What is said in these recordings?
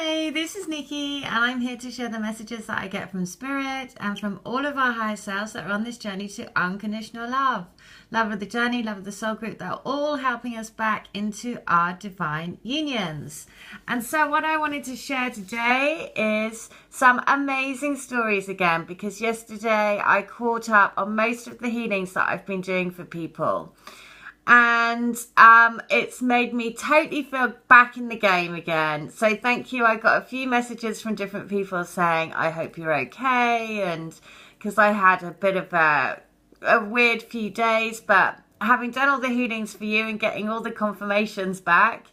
Hi, this is Nikki, and I'm here to share the messages that I get from Spirit and from all of our higher selves that are on this journey to unconditional love. Love of the journey, love of the soul group, that are all helping us back into our divine unions. And so what I wanted to share today is some amazing stories again, because yesterday I caught up on most of the healings that I've been doing for people. And it's made me totally feel back in the game again. So thank you. I got a few messages from different people saying, I hope you're okay. And because I had a bit of a weird few days, but having done all the healings for you and getting all the confirmations back,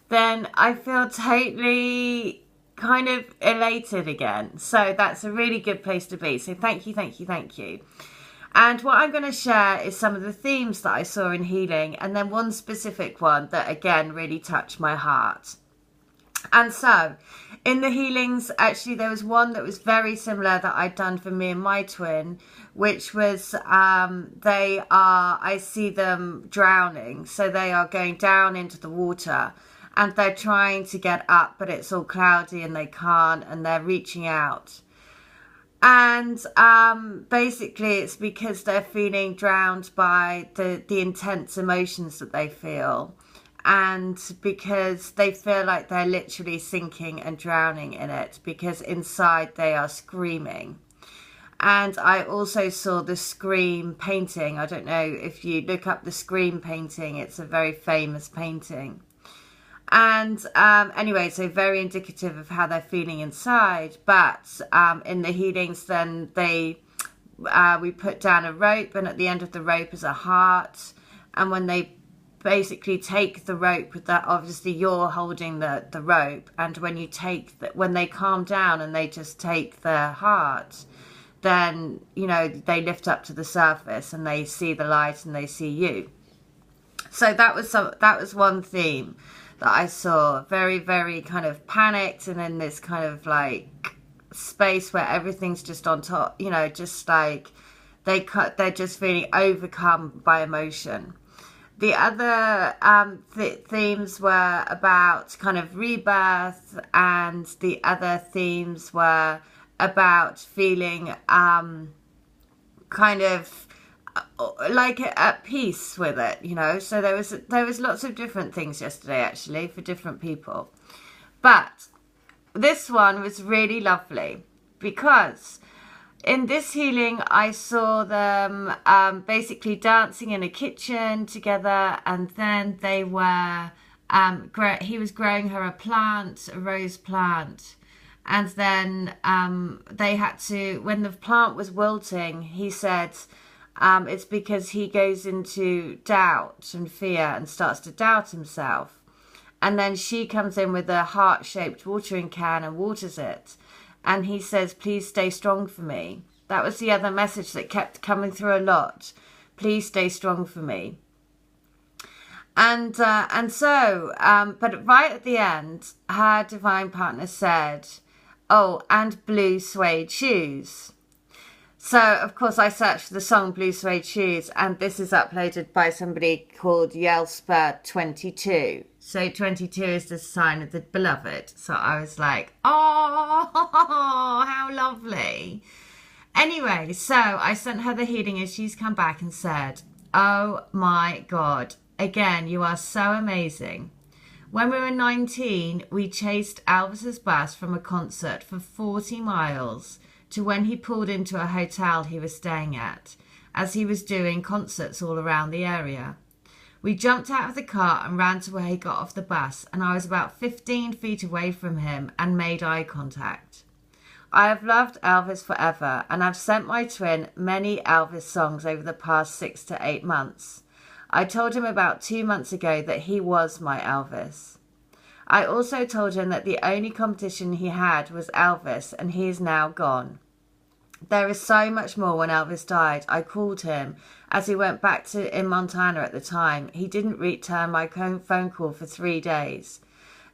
then I feel totally kind of elated again. So that's a really good place to be. So thank you, thank you, thank you. And what I'm going to share is some of the themes that I saw in healing, and then one specific one that again really touched my heart. And so in the healings, actually there was one that was very similar that I'd done for me and my twin, which was I see them drowning. So they are going down into the water and they're trying to get up, but it's all cloudy and they can't, and they're reaching out. And basically it's because they're feeling drowned by the intense emotions that they feel, and because they feel like they're literally sinking and drowning in it, because inside they are screaming. And I also saw the Scream painting. I don't know if you look up the Scream painting, it's a very famous painting. And anyway, so very indicative of how they're feeling inside. But in the healings, then we put down a rope, and at the end of the rope is a heart. And when they basically take the rope, with that, obviously you're holding the rope. And when you when they calm down and they just take the heart, then they lift up to the surface and they see the light and they see you. So that was one theme that I saw, very, very kind of panicked and in this kind of like space where everything's just on top, just like they're just feeling overcome by emotion. The other themes were about kind of rebirth, and the other themes were about feeling kind of like at peace with it, so there was lots of different things yesterday actually for different people. But this one was really lovely because in this healing I saw them basically dancing in a kitchen together, and then they were he was growing her a rose plant. And then they had to, when the plant was wilting, he said it's because he goes into doubt and fear and starts to doubt himself. And then she comes in with a heart-shaped watering can and waters it. And he says, please stay strong for me. That was the other message that kept coming through a lot. Please stay strong for me. And so, but right at the end, her divine partner said, oh, and blue suede shoes. So, of course, I searched for the song Blue Suede Shoes, and this is uploaded by somebody called Yelsper22. So 22 is the sign of the beloved. So I was like, oh, how lovely. Anyway, so I sent her the healing and she's come back and said, oh my God, again, you are so amazing. When we were 19, we chased Elvis's bus from a concert for 40 miles to when he pulled into a hotel he was staying at, as he was doing concerts all around the area. We jumped out of the car and ran to where he got off the bus, and I was about 15 feet away from him and made eye contact. I have loved Elvis forever, and I've sent my twin many Elvis songs over the past 6 to 8 months. I told him about 2 months ago that he was my Elvis. I also told him that the only competition he had was Elvis, and he is now gone. There is so much more. When Elvis died, I called him as he went back in Montana at the time. He didn't return my phone call for 3 days.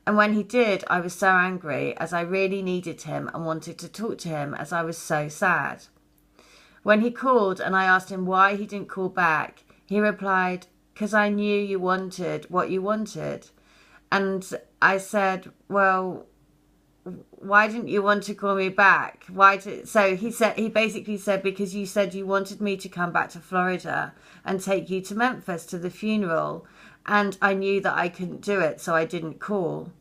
And when he did, I was so angry, as I really needed him and wanted to talk to him, as I was so sad. When he called and I asked him why he didn't call back, he replied, because I knew you wanted what you wanted. And I said, well, why didn't you want to call me back? So he basically said, because you said you wanted me to come back to Florida and take you to Memphis to the funeral, and I knew that I couldn't do it, so I didn't call.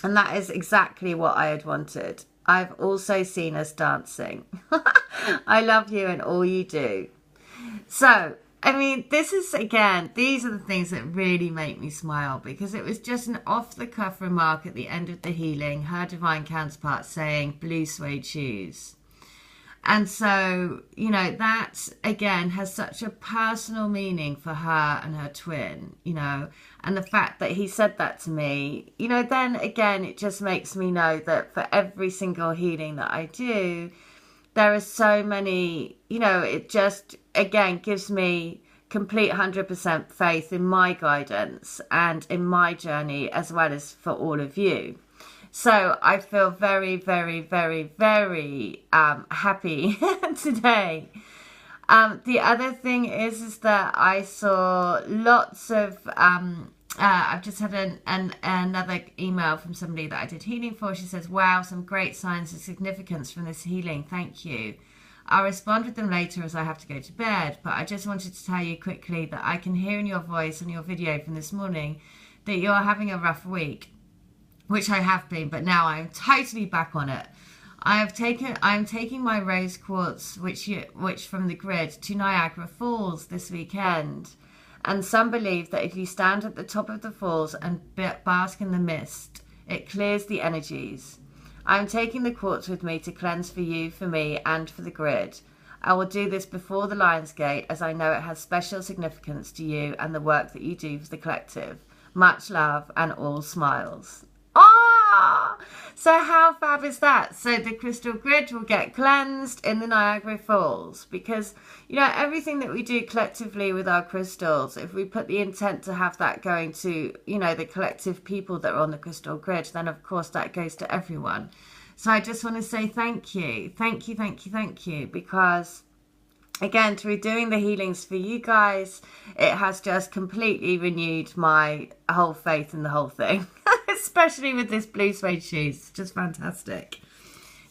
And that is exactly what I had wanted. I've also seen us dancing. I love you and all you do. So, I mean, these are the things that really make me smile, because it was just an off-the-cuff remark at the end of the healing, her divine counterpart saying blue suede shoes. And so, you know, that, again, has such a personal meaning for her and her twin, you know, and the fact that he said that to me, you know, then again, it just makes me know that for every single healing that I do, there are so many, you know, it just, again, gives me complete 100% faith in my guidance and in my journey, as well as for all of you. So I feel very, very, very, very happy today. The other thing is that I saw lots of, I've just had another email from somebody that I did healing for. She says, wow, some great signs of significance from this healing. Thank you. I'll respond with them later as I have to go to bed, but I just wanted to tell you quickly that I can hear in your voice and your video from this morning that you're having a rough week. Which I have been, but now I'm totally back on it. I'm taking my rose quartz, which from the grid, to Niagara Falls this weekend. And some believe that if you stand at the top of the falls and bask in the mist, it clears the energies. I'm taking the quartz with me to cleanse for you, for me, and for the grid. I will do this before the Lion's Gate, as I know it has special significance to you and the work that you do for the collective. Much love and all smiles. Ah! So how fab is that? So the crystal grid will get cleansed in the Niagara Falls, because, you know, everything that we do collectively with our crystals, if we put the intent to have that going to, you know, the collective people that are on the crystal grid, then of course that goes to everyone. So I just want to say thank you, thank you, thank you, thank you, because again, through doing the healings for you guys, it has just completely renewed my whole faith in the whole thing. Especially with this blue suede shoes. Just fantastic.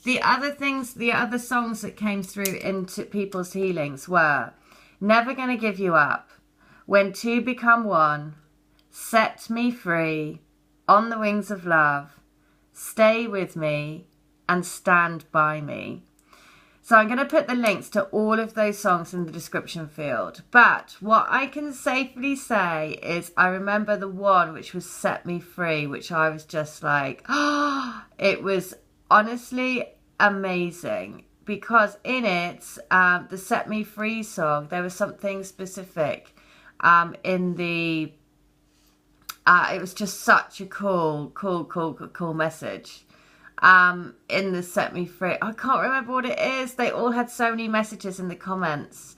The other songs that came through into people's healings were Never Gonna Give You Up, When Two Become One, Set Me Free, On the Wings of Love, Stay With Me, and Stand By Me. So I'm going to put the links to all of those songs in the description field. But what I can safely say is I remember the one which was Set Me Free, which I was just like, oh, it was honestly amazing. Because in it, the Set Me Free song, there was something specific in the, it was just such a cool message. In the Set Me Free, I can't remember what it is. They all had so many messages in the comments,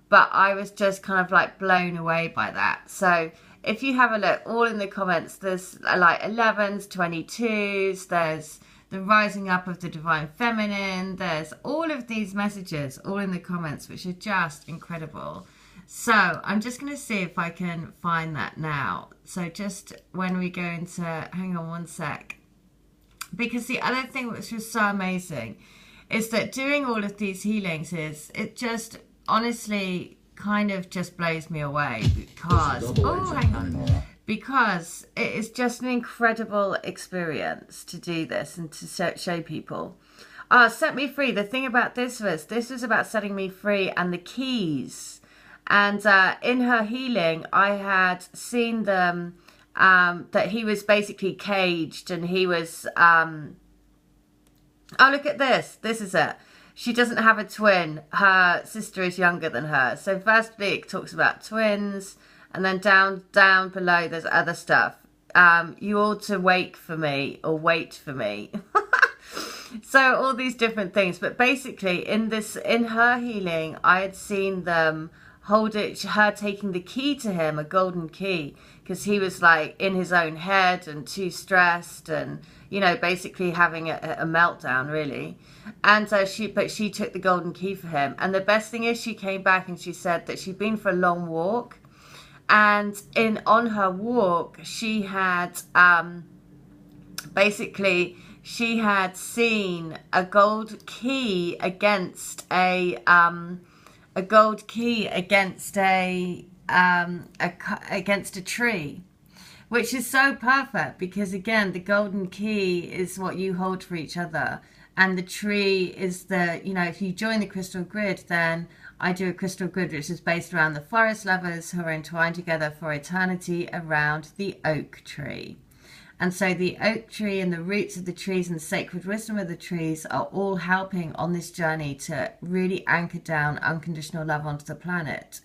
but I was just kind of like blown away by that. So if you have a look, all in the comments, there's like 11s, 22s, there's the rising up of the divine feminine, there's all of these messages all in the comments, which are just incredible. So I'm just going to see if I can find that now. So just when we go into, hang on one sec. Because the other thing which was so amazing is that doing all of these healings it just honestly kind of just blows me away, because it is just an incredible experience to do this and to show people. Set Me Free. The thing about this was about setting me free and the keys. And in her healing, I had seen them. That he was basically caged, and he was oh, look at this is it. She doesn't have a twin. Her sister is younger than her. So firstly it talks about twins, and then down below there's other stuff. You ought to wait for me, or wait for me. So all these different things, but basically in her healing I had seen them hold it, her taking the key to him, a golden key, because he was like in his own head and too stressed, and, you know, basically having a meltdown really. And she took the golden key for him. And the best thing is she came back and she said that she'd been for a long walk, and on her walk she had basically she had seen a gold key against a against a tree, which is so perfect because, again, the golden key is what you hold for each other, and the tree is the, you know, if you join the crystal grid, then I do a crystal grid which is based around the forest lovers who are entwined together for eternity around the oak tree. And so the oak tree and the roots of the trees and the sacred wisdom of the trees are all helping on this journey to really anchor down unconditional love onto the planet.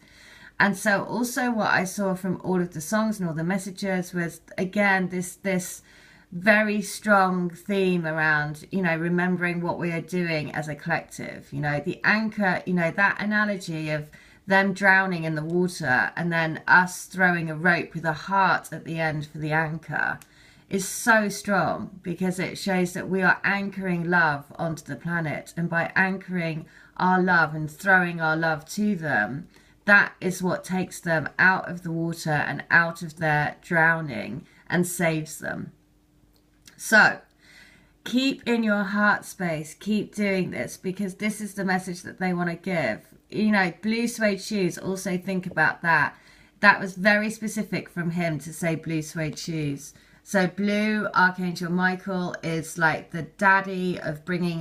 And so also what I saw from all of the songs and all the messages was, again, this very strong theme around, you know, remembering what we are doing as a collective. You know, the anchor, you know, that analogy of them drowning in the water and then us throwing a rope with a heart at the end for the anchor is so strong, because it shows that we are anchoring love onto the planet, and by anchoring our love and throwing our love to them, that is what takes them out of the water and out of their drowning and saves them. So keep in your heart space, keep doing this, because this is the message that they want to give. You know, blue suede shoes, also think about that. That was very specific from him to say blue suede shoes. So blue, Archangel Michael, is like the daddy of bringing